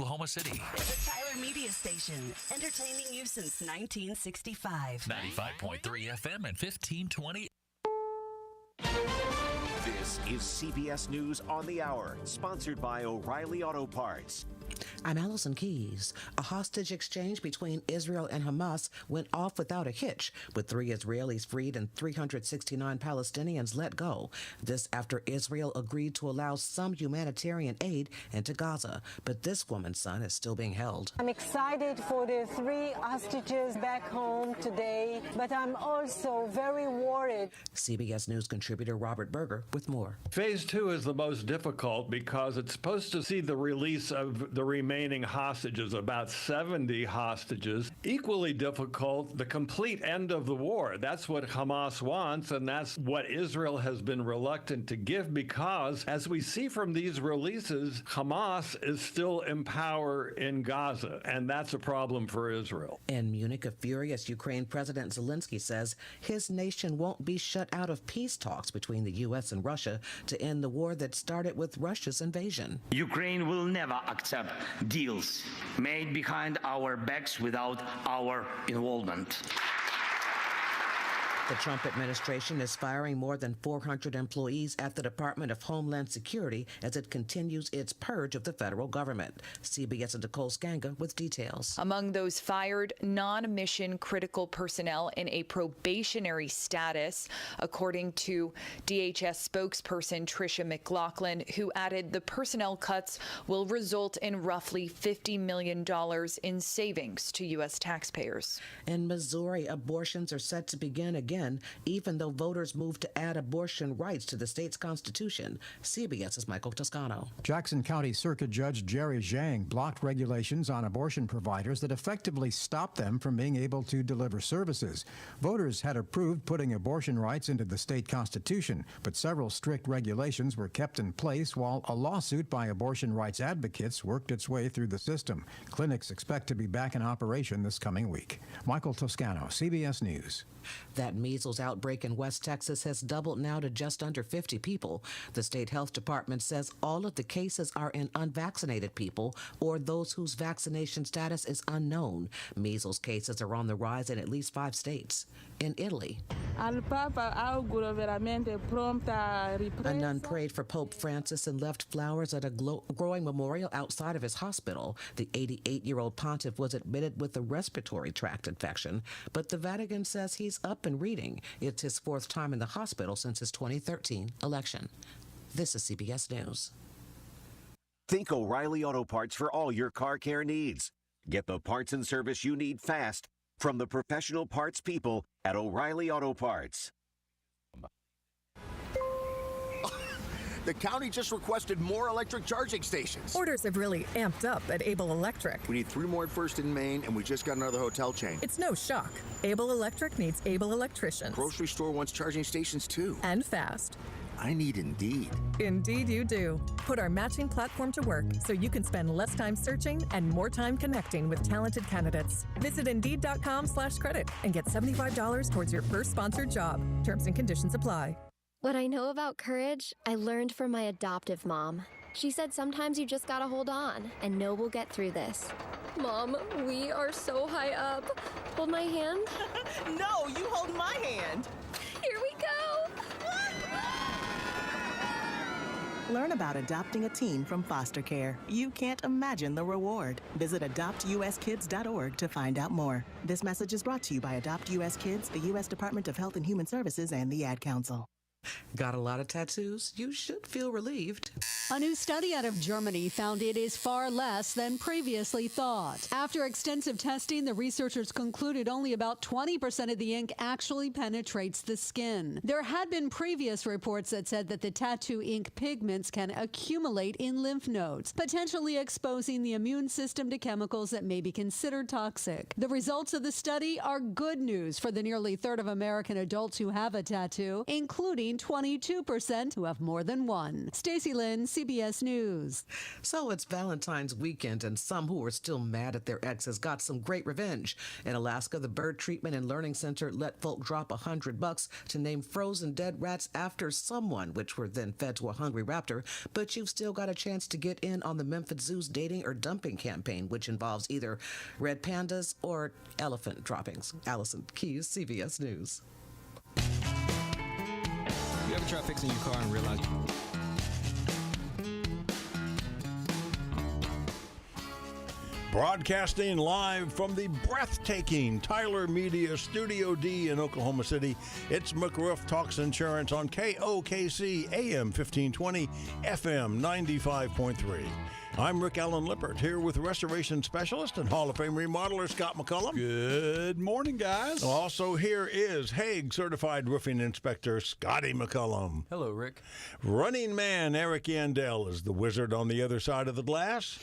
Oklahoma City. The Tyler Media Station, entertaining you since 1965. 95.3 FM and 1520. This is CBS News on the Hour, sponsored by O'Reilly Auto Parts. I'm Allison Keyes. A hostage exchange between Israel and Hamas went off without a hitch, with 3 Israelis freed and 369 Palestinians let go. This after Israel agreed to allow some humanitarian aid into Gaza. But this woman's son is still being held. I'm excited for the 3 hostages back home today, but I'm also very worried. CBS News contributor Robert Berger with more. Phase 2 is the most difficult because it's supposed to see the release of the remaining hostages, about 70 hostages. Equally difficult, the complete end of the war. That's what Hamas wants, and that's what Israel has been reluctant to give because, as we see from these releases, Hamas is still in power in Gaza, and that's a problem for Israel. In Munich, a furious Ukraine President Zelensky says his nation won't be shut out of peace talks between the U.S. and Russia to end the war that started with Russia's invasion. Ukraine will never accept deals made behind our backs without our involvement. The Trump administration is firing more than 400 employees at the Department of Homeland Security as it continues its purge of the federal government. CBS's Nicole Skanga with details. Among those fired, non-mission critical personnel in a probationary status, according to DHS spokesperson Tricia McLaughlin, who added the personnel cuts will result in roughly $50 million in savings to U.S. taxpayers. In Missouri, abortions are set to begin again, even though voters moved to add abortion rights to the state's constitution. CBS's Michael Toscano. Jackson County Circuit Judge Jerry Zhang blocked regulations on abortion providers that effectively stopped them from being able to deliver services. Voters had approved putting abortion rights into the state constitution, but several strict regulations were kept in place while a lawsuit by abortion rights advocates worked its way through the system. Clinics expect to be back in operation this coming week. Michael Toscano, CBS News. That measles outbreak in West Texas has doubled now to just under 50 people. The state health department says all of the cases are in unvaccinated people or those whose vaccination status is unknown. Measles cases are on the rise in at least 5 states. In Italy, a nun prayed for Pope Francis and left flowers at a growing memorial outside of his hospital. The 88-year-old pontiff was admitted with a respiratory tract infection, but the Vatican says he's up and reading. It's his 4th time in the hospital since his 2013 election. This is CBS News. Think O'Reilly Auto Parts for all your car care needs. Get the parts and service you need fast from the professional parts people at O'Reilly Auto Parts. The county just requested more electric charging stations. Orders have really amped up at Able Electric. We need 3 more at First and Main, and we just got another hotel chain. It's no shock. Able Electric needs able electricians. Grocery store wants charging stations too. And fast. I need Indeed. Indeed you do. Put our matching platform to work so you can spend less time searching and more time connecting with talented candidates. Visit Indeed.com/credit and get $75 towards your first sponsored job. Terms and conditions apply. What I know about courage, I learned from my adoptive mom. She said sometimes you just gotta hold on and know we'll get through this. Mom, we are so high up. Hold my hand. No, you hold my hand. Here we go. Learn about adopting a teen from foster care. You can't imagine the reward. Visit adoptuskids.org to find out more. This message is brought to you by Adopt US Kids, the U.S. Department of Health and Human Services, and the Ad Council. Got a lot of tattoos? You should feel relieved. A new study out of Germany found it is far less than previously thought. After extensive testing, the researchers concluded only about 20% of the ink actually penetrates the skin. There had been previous reports that said that the tattoo ink pigments can accumulate in lymph nodes, potentially exposing the immune system to chemicals that may be considered toxic. The results of the study are good news for the nearly third of American adults who have a tattoo, including between 22% who have more than one. Stacey Lynn, CBS News. So it's Valentine's weekend, and some who are still mad at their exes got some great revenge. In Alaska, the Bird Treatment and Learning Center let folk drop $100 to name frozen dead rats after someone, which were then fed to a hungry raptor. But you've still got a chance to get in on the Memphis Zoo's dating or dumping campaign, which involves either red pandas or elephant droppings. Allison Keyes, CBS News. You ever try fixing your car and realize... Broadcasting live from the breathtaking Tyler Media Studio D in Oklahoma City, it's McRoof Talks Insurance on KOKC AM 1520, FM 95.3. I'm Rick Allen Lippert, here with restoration specialist and Hall of Fame remodeler Scott McCollum. Good morning, guys. Also here is HAAG-certified roofing inspector Scotty McCollum. Hello, Rick. Running man Eric Yandell is the wizard on the other side of the glass.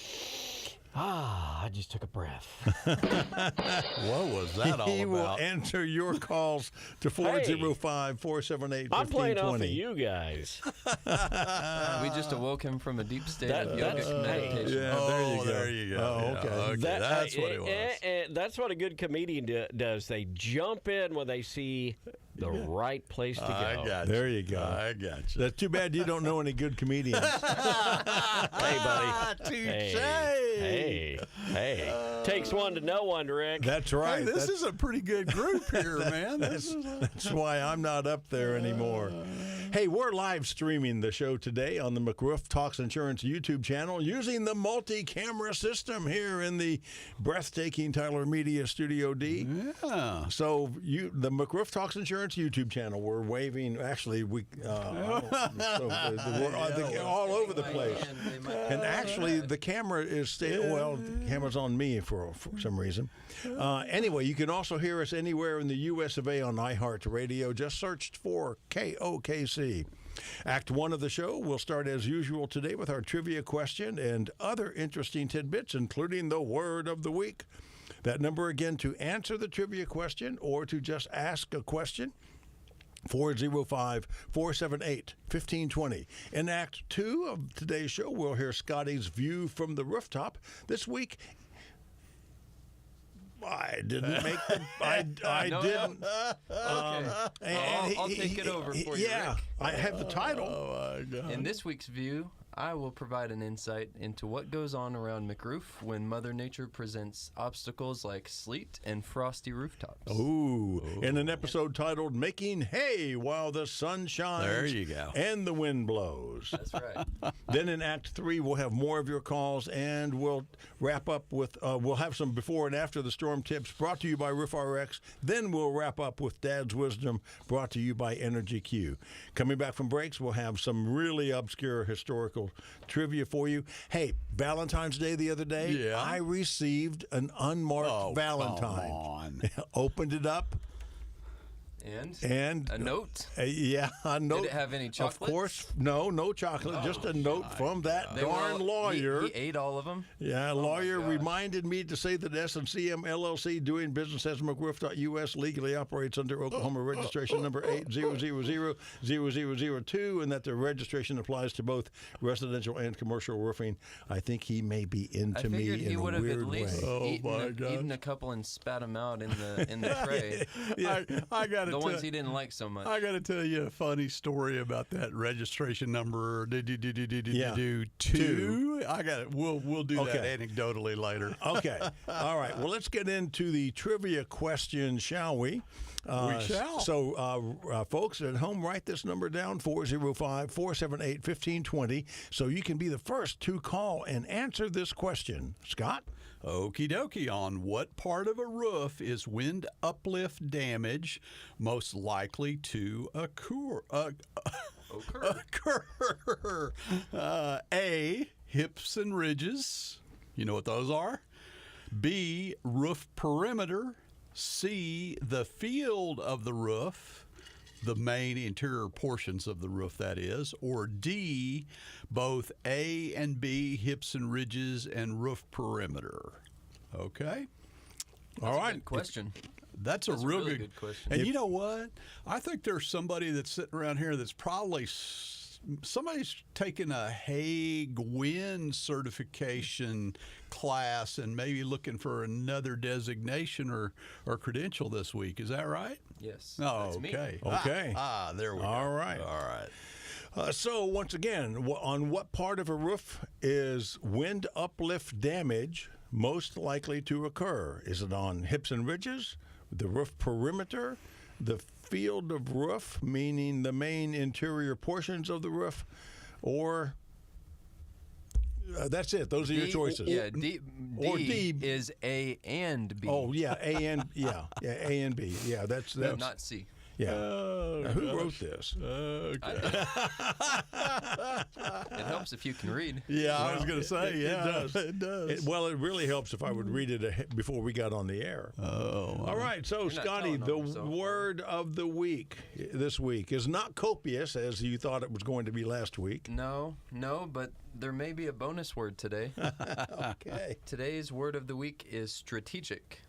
I just took a breath. What was that all about? He will answer your calls to 405-478-1520. I'm playing off of you guys. We just awoke him from a deep state of yogic meditation. Yeah, there you go. Oh, okay. That's what it was. That's what a good comedian does. They jump in when they see the right place to go. I got you. There you go. I got you. That's too bad you don't know any good comedians. Hey, buddy. Touche. Hey. Takes one to know one, Rick. That's right. Hey, this is a pretty good group here, man. That's why I'm not up there anymore. Hey, we're live streaming the show today on the McRoof Talks Insurance YouTube channel using the multi-camera system here in the breathtaking Tyler Media Studio D. Yeah. So the McRoof Talks Insurance YouTube channel, we're waving. Actually, we're all over the place. And actually, the camera is the camera's on me for some reason. Anyway, you can also hear us anywhere in the U.S. of A on iHeartRadio. Just search for KOKC. Act 1 of the show will start as usual today with our trivia question and other interesting tidbits, including the word of the week. That number again to answer the trivia question or to just ask a question, 405-478-1520. In Act 2 of today's show, we'll hear Scotty's view from the rooftop. This week, I didn't make the. I didn't. Okay. I'll take it over for you. Yeah, Rick. I have the title. Oh my God. In this week's view, I will provide an insight into what goes on around McRoof when Mother Nature presents obstacles like sleet and frosty rooftops. Ooh. In an episode titled "Making Hay While the Sun Shines." There you go. And the wind blows. That's right. Then in Act 3, we'll have more of your calls, and we'll wrap up with, we'll have some before and after the storm tips brought to you by RoofRx. Then we'll wrap up with Dad's Wisdom brought to you by Energy Q. Coming back from breaks, we'll have some really obscure historical trivia for you. Hey, Valentine's Day the other day, I received an unmarked Valentine. Come on. Opened it up. And a note? Yeah, a note. Did it have any chocolate? Of course, no chocolate. Just a note from that darn lawyer. He ate all of them? Yeah, lawyer reminded me to say that S&CM LLC, doing business as McRoof.us, legally operates under Oklahoma registration number 8000002, and that the registration applies to both residential and commercial roofing. I think he may be into me in a weird way. I figured he would have at least eaten a couple and spat them out in the tray. I got the ones he didn't like so much. I got to tell you a funny story about that registration number. Two. I got it. We'll do that anecdotally later. Okay. All right. Well, let's get into the trivia question, shall we? We shall. So, folks at home, write this number down, 405-478-1520, so you can be the first to call and answer this question. Scott? Okie dokie. On what part of a roof is wind uplift damage most likely to occur? A, hips and ridges. You know what those are? B, roof perimeter. C, the field of the roof, the main interior portions of the roof, that is. Or D, both A and B, hips and ridges and roof perimeter. Okay? That's a good question. That's a real really good question. And you know what? I think there's somebody that's sitting around here that's probably somebody's taking a HAAG certification class and maybe looking for another designation or credential this week. Is that right? Yes. Oh, that's me. okay. Okay. There we go. All right. All right. So once again, on what part of a roof is wind uplift damage most likely to occur? Is it on hips and ridges, the roof perimeter, the field of roof, meaning the main interior portions of the roof, or that's it? Those are your choices. Yeah, D is A and B. Oh yeah, A and A and B. Yeah, that's not C. Yeah. Who wrote this? It helps if you can read. Yeah, I was going to say, it does. Well, it really helps if I would read it before we got on the air. Oh. All right, so Scotty, the word of the week this week is not copious as you thought it was going to be last week. No, but there may be a bonus word today. Okay. Today's word of the week is strategic,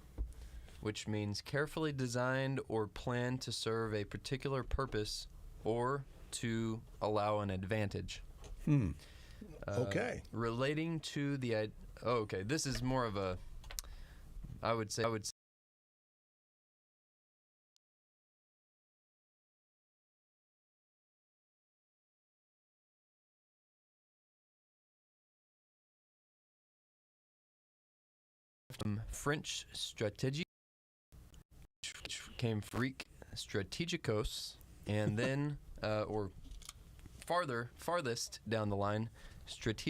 which means carefully designed or planned to serve a particular purpose or to allow an advantage. Okay. Relating to the... okay, this is more of a... I would say from French stratégie, which came from Greek strategikos, and then, or farthest down the line, strategic.